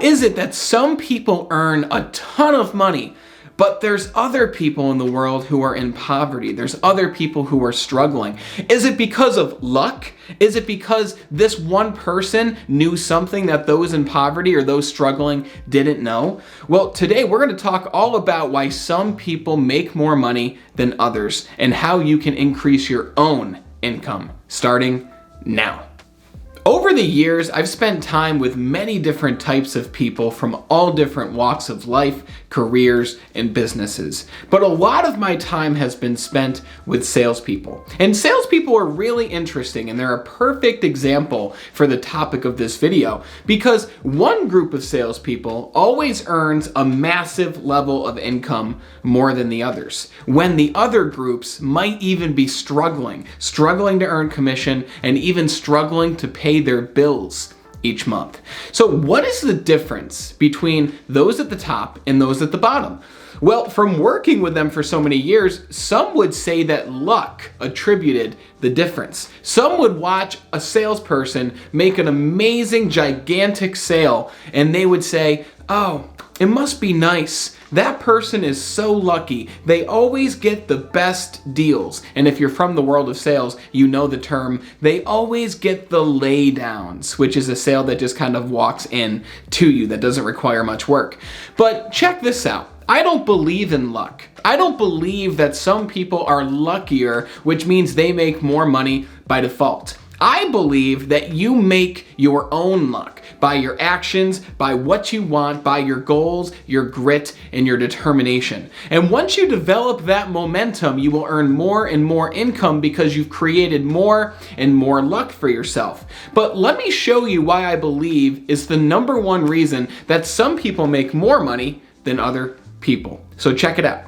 How is it that some people earn a ton of money, but there's other people in the world who are in poverty? There's other people who are struggling. Is it because of luck? Is it because this one person knew something that those in poverty or those struggling didn't know? Well, today we're going to talk all about why some people make more money than others and how you can increase your own income starting now. Over the years, I've spent time with many different types of people from all different walks of life, careers, and businesses. But a lot of my time has been spent with salespeople. And salespeople are really interesting, and they're a perfect example for the topic of this video, because one group of salespeople always earns a massive level of income more than the others, when the other groups might even be struggling to earn commission, and even struggling to pay their bills each month. So what is the difference between those at the top and those at the bottom? Well, from working with them for so many years, some would say that luck attributed the difference. Some would watch a salesperson make an amazing, gigantic sale, and they would say, "Oh, it must be nice. That person is so lucky. They always get the best deals." And if you're from the world of sales, you know the term, they always get the laydowns, which is a sale that just kind of walks in to you, that doesn't require much work. But check this out. I don't believe in luck. I don't believe that some people are luckier, which means they make more money by default. I believe that you make your own luck by your actions, by what you want, by your goals, your grit, and your determination. And once you develop that momentum, you will earn more and more income because you've created more and more luck for yourself. But let me show you why I believe is the number one reason that some people make more money than other people. So check it out.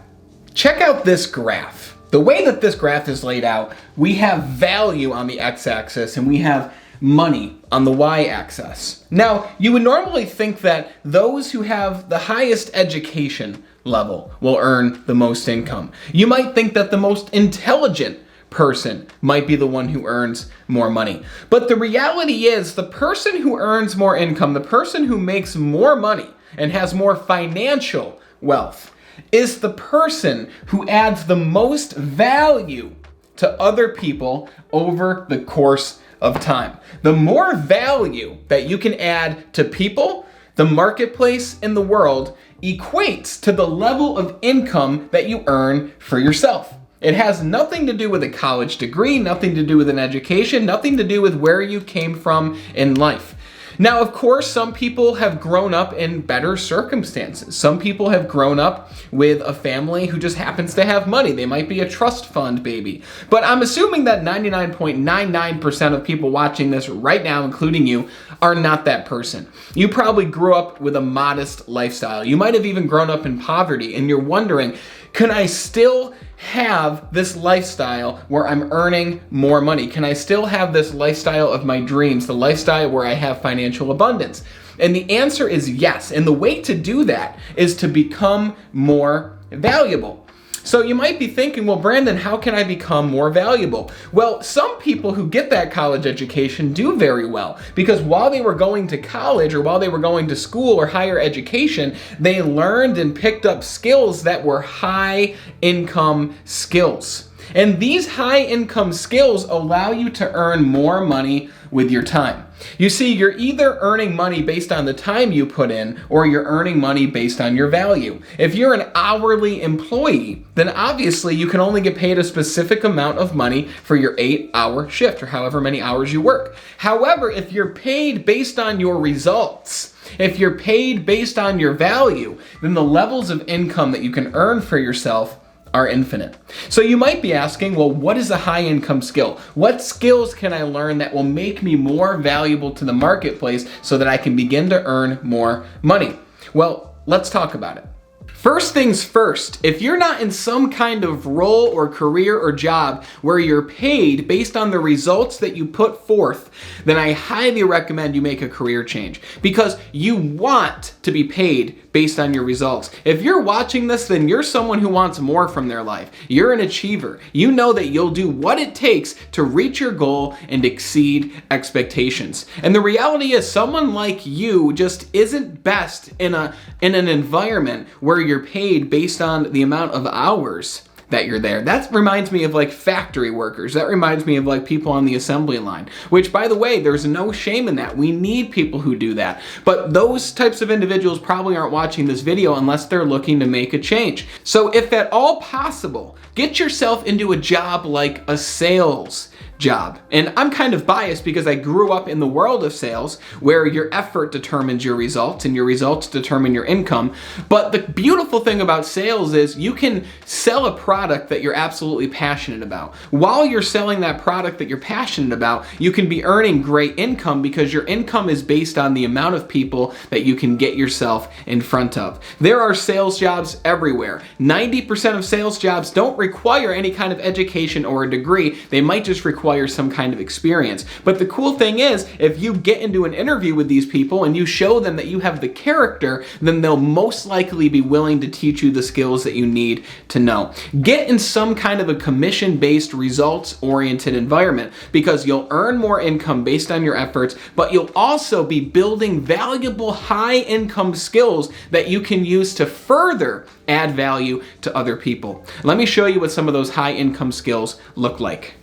Check out this graph. The way that this graph is laid out, we have value on the x-axis and we have money on the y-axis. Now, you would normally think that those who have the highest education level will earn the most income. You might think that the most intelligent person might be the one who earns more money. But the reality is, the person who earns more income, the person who makes more money and has more financial wealth, is the person who adds the most value to other people over the course of time. The more value that you can add to people, the marketplace, and the world equates to the level of income that you earn for yourself. It has nothing to do with a college degree, nothing to do with an education, nothing to do with where you came from in life. Now, of course, some people have grown up in better circumstances. Some people have grown up with a family who just happens to have money. They might be a trust fund baby. But I'm assuming that 99.99% of people watching this right now, including you, are not that person. You probably grew up with a modest lifestyle. You might have even grown up in poverty, and you're wondering, can I still have this lifestyle where I'm earning more money? Can I still have this lifestyle of my dreams, the lifestyle where I have financial abundance? And the answer is yes. And the way to do that is to become more valuable. So you might be thinking, well, Brandon, how can I become more valuable? Well, some people who get that college education do very well, because while they were going to college or while they were going to school or higher education, they learned and picked up skills that were high income skills. And these high income skills allow you to earn more money with your time. You see, you're either earning money based on the time you put in, or you're earning money based on your value. If you're an hourly employee, then obviously you can only get paid a specific amount of money for your 8-hour shift or however many hours you work. However, if you're paid based on your results, if you're paid based on your value, then the levels of income that you can earn for yourself are infinite. So you might be asking, well, what is a high income skill? What skills can I learn that will make me more valuable to the marketplace so that I can begin to earn more money? Well, let's talk about it. First things first, if you're not in some kind of role or career or job where you're paid based on the results that you put forth, then I highly recommend you make a career change, because you want to be paid based on your results. If you're watching this, then you're someone who wants more from their life. You're an achiever. You know that you'll do what it takes to reach your goal and exceed expectations. And the reality is someone like you just isn't best in an environment where you're paid based on the amount of hours that you're there. That reminds me of like factory workers. That reminds me of like people on the assembly line, which, by the way, there's no shame in that. We need people who do that. But those types of individuals probably aren't watching this video unless they're looking to make a change. So if at all possible, get yourself into a job like a sales job. And I'm kind of biased because I grew up in the world of sales where your effort determines your results and your results determine your income. But the beautiful thing about sales is you can sell a product that you're absolutely passionate about. While you're selling that product that you're passionate about, you can be earning great income because your income is based on the amount of people that you can get yourself in front of. There are sales jobs everywhere. 90% of sales jobs don't require any kind of education or a degree. They might just require some kind of experience. But the cool thing is, if you get into an interview with these people and you show them that you have the character, then they'll most likely be willing to teach you the skills that you need to know. Get in some kind of a commission-based, results-oriented environment because you'll earn more income based on your efforts, but you'll also be building valuable high-income skills that you can use to further add value to other people. Let me show you what some of those high-income skills look like.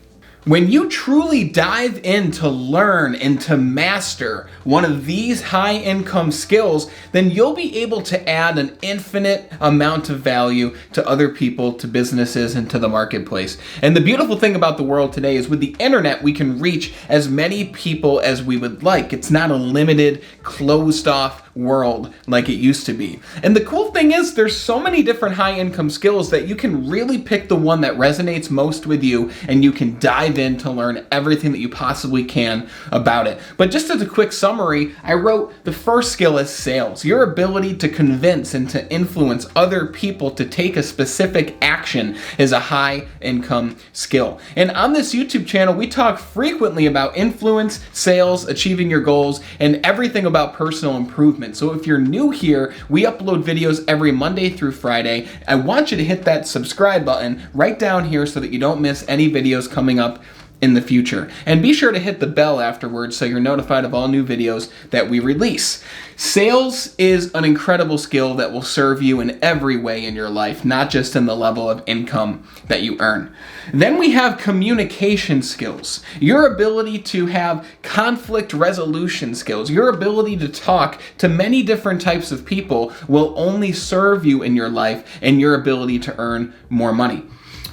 When you truly dive in to learn and to master one of these high-income skills, then you'll be able to add an infinite amount of value to other people, to businesses, and to the marketplace. And the beautiful thing about the world today is with the internet, we can reach as many people as we would like. It's not a limited, closed-off world like it used to be. And the cool thing is there's so many different high-income skills that you can really pick the one that resonates most with you, and you can dive in to learn everything that you possibly can about it. But just as a quick summary, I wrote the first skill is sales. Your ability to convince and to influence other people to take a specific action is a high-income skill. And on this YouTube channel, we talk frequently about influence, sales, achieving your goals, and everything about personal improvement. So if you're new here, we upload videos every Monday through Friday. I want you to hit that subscribe button right down here so that you don't miss any videos coming up in the future. And be sure to hit the bell afterwards so you're notified of all new videos that we release. Sales is an incredible skill that will serve you in every way in your life, not just in the level of income that you earn. Then we have communication skills. Your ability to have conflict resolution skills, your ability to talk to many different types of people will only serve you in your life and your ability to earn more money.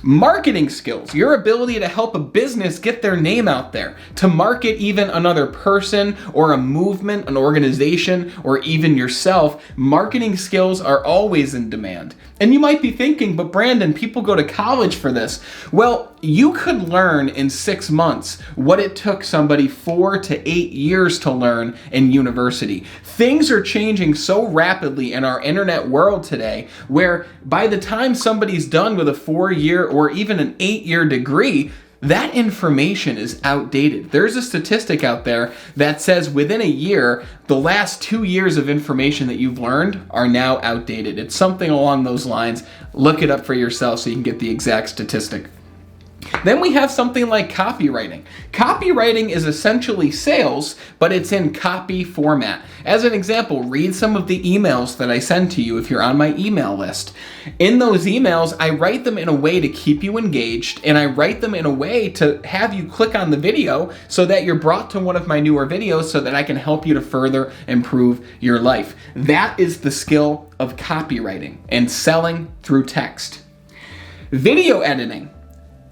Marketing skills, your ability to help a business get their name out there, to market even another person or a movement, an organization, or even yourself. Marketing skills are always in demand. And you might be thinking, but Brandon, people go to college for this. Well, you could learn in 6 months what it took somebody 4 to 8 years to learn in university. Things are changing so rapidly in our internet world today where by the time somebody's done with a 4-year or even an 8-year degree, that information is outdated. There's a statistic out there that says within a year, the last 2 years of information that you've learned are now outdated. It's something along those lines. Look it up for yourself so you can get the exact statistic. Then we have something like copywriting. Copywriting is essentially sales, but it's in copy format. As an example, read some of the emails that I send to you if you're on my email list. In those emails, I write them in a way to keep you engaged, and I write them in a way to have you click on the video so that you're brought to one of my newer videos so that I can help you to further improve your life. That is the skill of copywriting and selling through text. Video editing.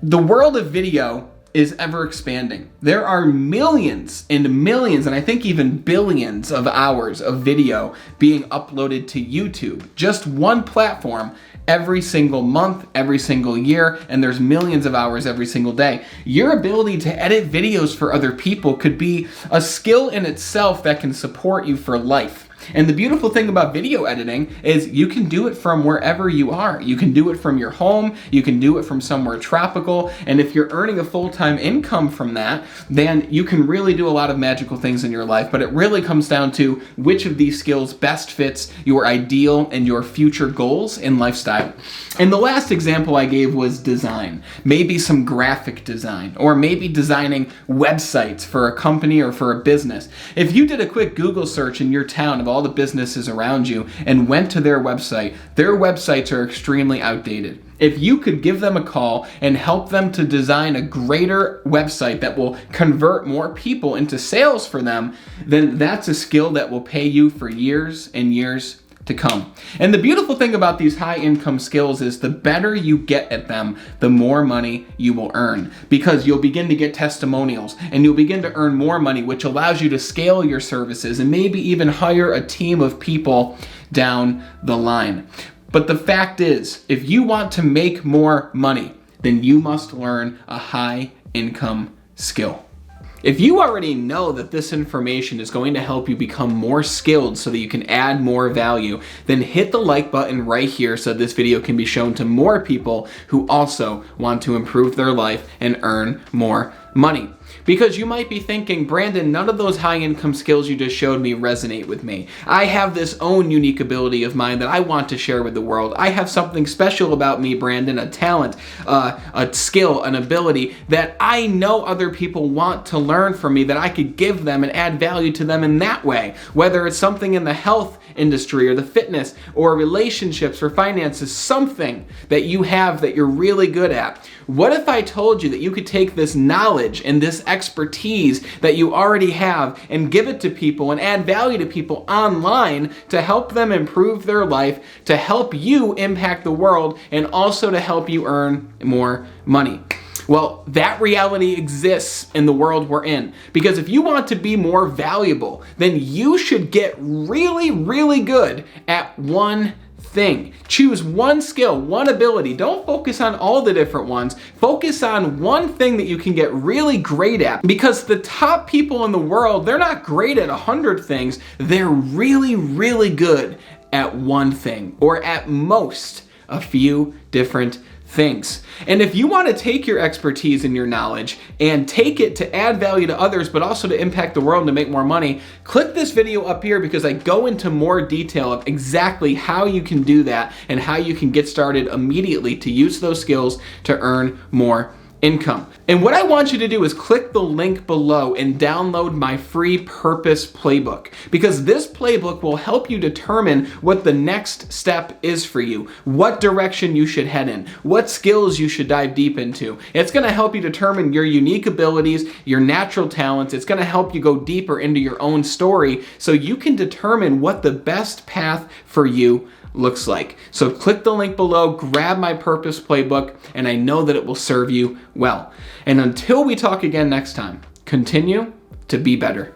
The world of video is ever expanding. There are millions and millions, and I think even billions of hours of video being uploaded to YouTube. Just one platform every single month, every single year, and there's millions of hours every single day. Your ability to edit videos for other people could be a skill in itself that can support you for life. And the beautiful thing about video editing is you can do it from wherever you are. You can do it from your home, you can do it from somewhere tropical, and if you're earning a full-time income from that, then you can really do a lot of magical things in your life. But it really comes down to which of these skills best fits your ideal and your future goals and lifestyle. And the last example I gave was design. Maybe some graphic design, or maybe designing websites for a company or for a business. If you did a quick Google search in your town of all the businesses around you and went to their websites are extremely outdated. If you could give them a call and help them to design a greater website that will convert more people into sales for them, then that's a skill that will pay you for years and years to come. And the beautiful thing about these high income skills is the better you get at them, the more money you will earn, because you'll begin to get testimonials and you'll begin to earn more money, which allows you to scale your services and maybe even hire a team of people down the line. But the fact is, if you want to make more money, then you must learn a high income skill. If you already know that this information is going to help you become more skilled so that you can add more value, then hit the like button right here so this video can be shown to more people who also want to improve their life and earn more money. Because you might be thinking, Brandon, none of those high income skills you just showed me resonate with me. I have this own unique ability of mine that I want to share with the world. I have something special about me, Brandon, a talent, a skill, an ability that I know other people want to learn from me, that I could give them and add value to them in that way. Whether it's something in the health industry or the fitness or relationships or finances, something that you have that you're really good at. What if I told you that you could take this knowledge and this expertise that you already have and give it to people and add value to people online to help them improve their life, to help you impact the world, and also to help you earn more money? Well, that reality exists in the world we're in. Because if you want to be more valuable, then you should get really, really good at one thing. Choose one skill, one ability. Don't focus on all the different ones. Focus on one thing that you can get really great at. Because the top people in the world, they're not great at 100 things. They're really, really good at one thing, or at most a few different things. And if you want to take your expertise and your knowledge and take it to add value to others, but also to impact the world and to make more money, click this video up here because I go into more detail of exactly how you can do that and how you can get started immediately to use those skills to earn more income. And what I want you to do is click the link below and download my free purpose playbook, because this playbook will help you determine what the next step is for you, what direction you should head in, what skills you should dive deep into. It's going to help you determine your unique abilities, your natural talents. It's going to help you go deeper into your own story so you can determine what the best path for you looks like. So click the link below, grab my purpose playbook, and I know that it will serve you well. And until we talk again next time, continue to be better.